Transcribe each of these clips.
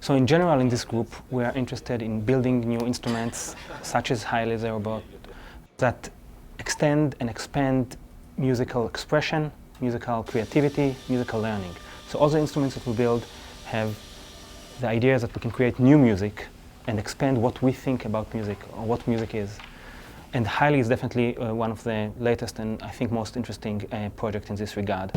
So in general, in this group, we are interested in building new instruments, such as Haile the robot, that extend and expand musical expression, musical creativity, musical learning. So all the instruments that we build have the idea that we can create new music and expand what we think about music or what music is. And Haile is definitely one of the latest and I think most interesting projects in this regard.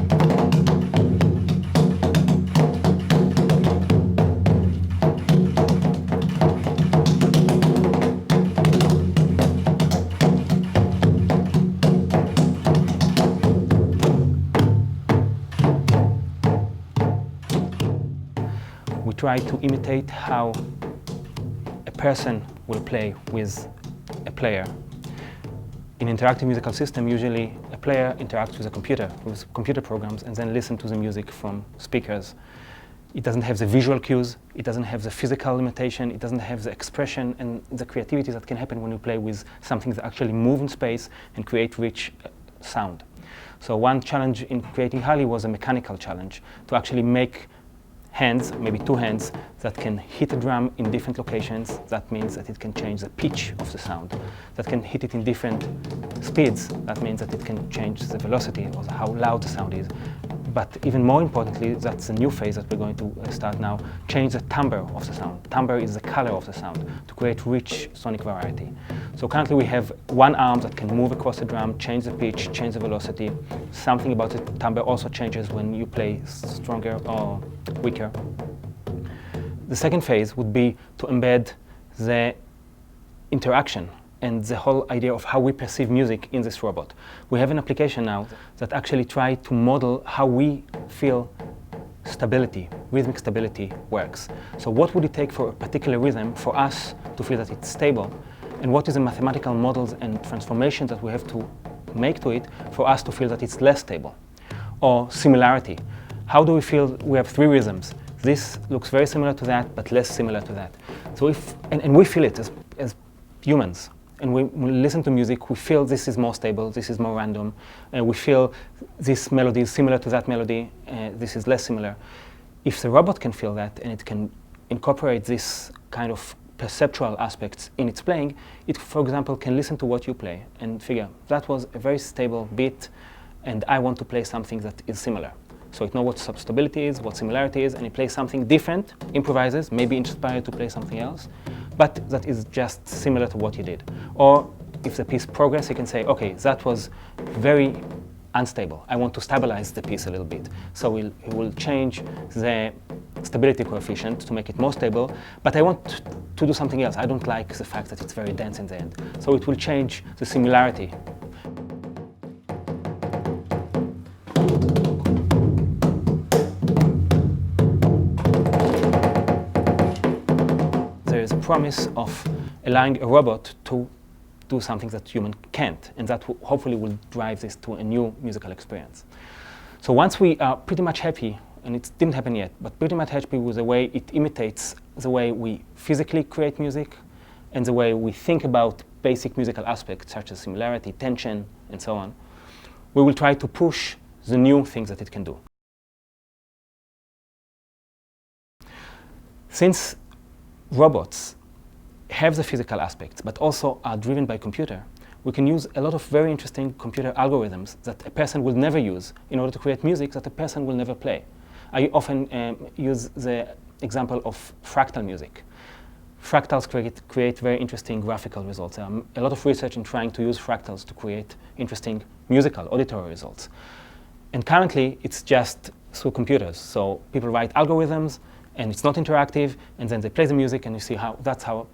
We try to imitate how a person will play with a player. In interactive musical system, usually a player interacts with a computer, with computer programs, and then listen to the music from speakers. It doesn't have the visual cues, it doesn't have the physical limitation, it doesn't have the expression and the creativity that can happen when you play with something that actually moves in space and create rich sound. So one challenge in creating Haile was a mechanical challenge, to actually make hands, maybe two hands, that can hit a drum in different locations. That means that it can change the pitch of the sound. That can hit it in different speeds. That means that it can change the velocity or how loud the sound is. But even more importantly, that's a new phase that we're going to start now, change the timbre of the sound. Timbre is the color of the sound, to create rich sonic variety. So currently we have one arm that can move across the drum, change the pitch, change the velocity. Something about the timbre also changes when you play stronger or weaker. The second phase would be to embed the interaction and the whole idea of how we perceive music in this robot. We have an application now that actually tries to model how we feel stability, rhythmic stability works. So what would it take for a particular rhythm for us to feel that it's stable? And what is the mathematical models and transformations that we have to make to it for us to feel that it's less stable? Or similarity. How do we feel we have three rhythms? This looks very similar to that, but less similar to that. So and we feel it as humans. And we listen to music, we feel this is more stable, this is more random, and we feel this melody is similar to that melody, this is less similar. If the robot can feel that and it can incorporate this kind of perceptual aspects in its playing, it, for example, can listen to what you play and figure, that was a very stable beat, and I want to play something that is similar. So it knows what stability is, what similarity is, and it plays something different, improvises, maybe inspired to play something else, but that is just similar to what you did. Or if the piece progresses, you can say, okay, that was very unstable. I want to stabilize the piece a little bit. So it will change the stability coefficient to make it more stable, but I want to do something else. I don't like the fact that it's very dense in the end. So it will change the similarity. There is a promise of allowing a robot to do something that human can't, and that hopefully will drive this to a new musical experience. So once we are pretty much happy, and it didn't happen yet, but pretty much happy with the way it imitates the way we physically create music and the way we think about basic musical aspects such as similarity, tension, and so on, we will try to push the new things that it can do. Since robots have the physical aspects, but also are driven by computer, we can use a lot of very interesting computer algorithms that a person will never use in order to create music that a person will never play. I often use the example of fractal music. Fractals create very interesting graphical results. There are a lot of research in trying to use fractals to create interesting musical, auditory results. And currently, it's just through computers. So people write algorithms, and it's not interactive, and then they play the music, and you see how that's how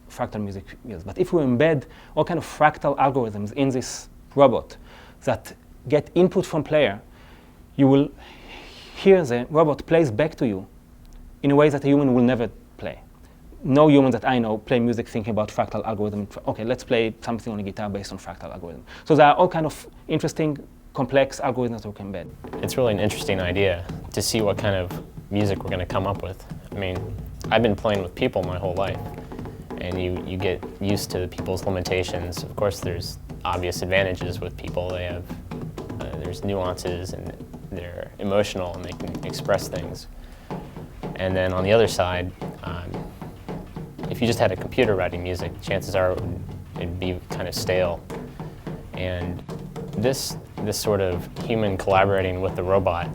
fractal music is. But if we embed all kind of fractal algorithms in this robot that get input from player, you will hear the robot plays back to you in a way that a human will never play. No human that I know play music thinking about fractal algorithm. Okay, let's play something on a guitar based on fractal algorithm. So there are all kind of interesting, complex algorithms that we can embed. It's really an interesting idea to see what kind of music we're going to come up with. I mean, I've been playing with people my whole life, and you get used to people's limitations. Of course, there's obvious advantages with people. They have, there's nuances, and they're emotional, and they can express things. And then on the other side, if you just had a computer writing music, chances are it'd be kind of stale. And this sort of human collaborating with the robot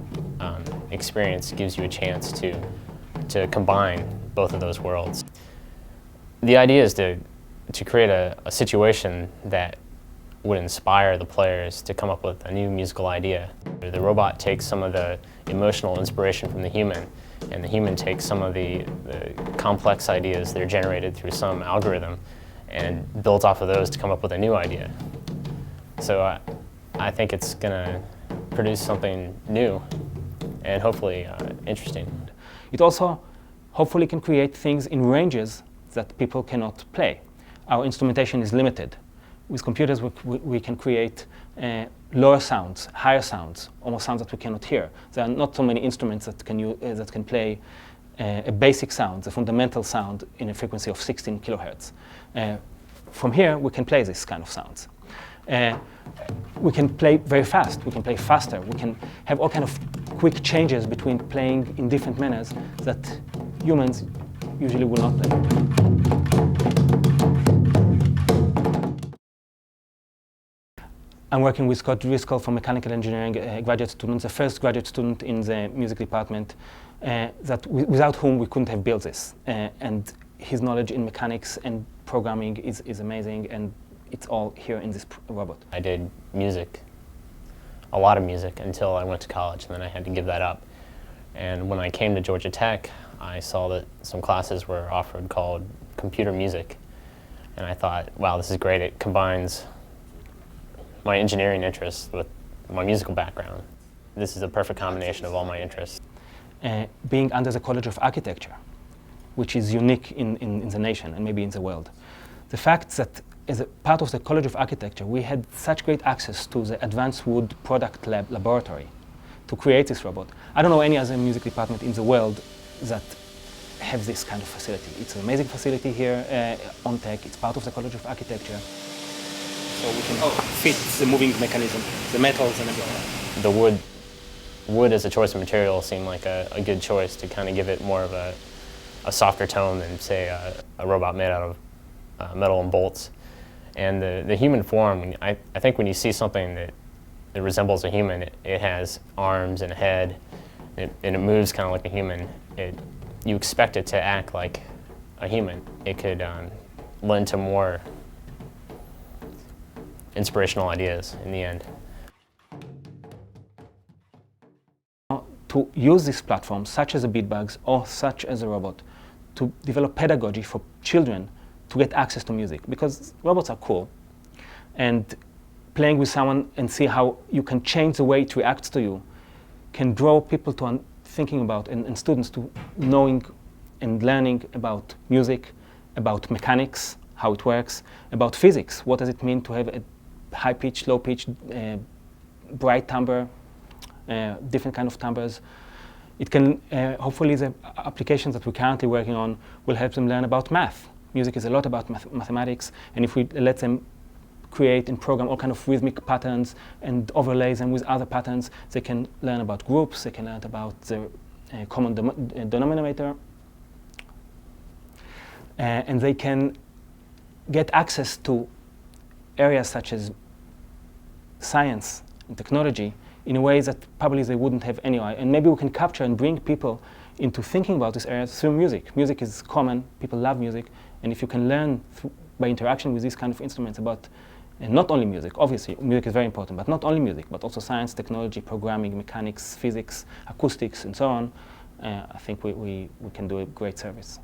experience gives you a chance to combine both of those worlds. The idea is to create a situation that would inspire the players to come up with a new musical idea. The robot takes some of the emotional inspiration from the human, and the human takes some of the complex ideas that are generated through some algorithm and builds off of those to come up with a new idea. So I think it's going to produce something new and hopefully interesting. It also hopefully can create things in ranges that people cannot play. Our instrumentation is limited. With computers we can create lower sounds, higher sounds, almost sounds that we cannot hear. There are not so many instruments that can play a basic sound, a fundamental sound in a frequency of 16 kilohertz. From here we can play this kind of sounds. We can play very fast, we can play faster, we can have all kind of quick changes between playing in different manners that humans usually will not play. I'm working with Scott Driscoll from mechanical engineering, graduate student, the first graduate student in the music department, without whom we couldn't have built this. And his knowledge in mechanics and programming is amazing, and it's all here in this robot. I did music, a lot of music, until I went to college, and then I had to give that up. And when I came to Georgia Tech, I saw that some classes were offered called computer music. And I thought, wow, this is great. It combines my engineering interests with my musical background. This is a perfect combination of all my interests. Being under the College of Architecture, which is unique in the nation and maybe in the world. The fact that as a part of the College of Architecture, we had such great access to the Advanced Wood Product Laboratory to create this robot. I don't know any other music department in the world that have this kind of facility. It's an amazing facility here on Tech. It's part of the College of Architecture. So we can fit the moving mechanism, the metals and everything. The wood as a choice of material seemed like a good choice to kind of give it more of a softer tone than, say, a robot made out of metal and bolts. And the human form, I think when you see something that resembles a human, it has arms and a head, and it moves kind of like a human. You expect it to act like a human. It could lend to more inspirational ideas in the end. To use this platform, such as a beatbox or such as a robot, to develop pedagogy for children to get access to music, because robots are cool, and playing with someone and see how you can change the way it reacts to you can draw people to thinking about and students to knowing and learning about music, about mechanics, how it works, about physics. What does it mean to have a high-pitched, low-pitched, bright timbre, different kind of timbres. It can, hopefully the applications that we're currently working on will help them learn about math. Music is a lot about mathematics, and if we let them create and program all kind of rhythmic patterns and overlay them with other patterns, they can learn about groups, they can learn about the common denominator, and they can get access to areas such as science and technology in a way that probably they wouldn't have anyway. And maybe we can capture and bring people into thinking about these areas through music. Music is common, people love music, and if you can learn by interaction with these kind of instruments about, and not only music, obviously music is very important, but not only music, but also science, technology, programming, mechanics, physics, acoustics, and so on, I think we can do a great service.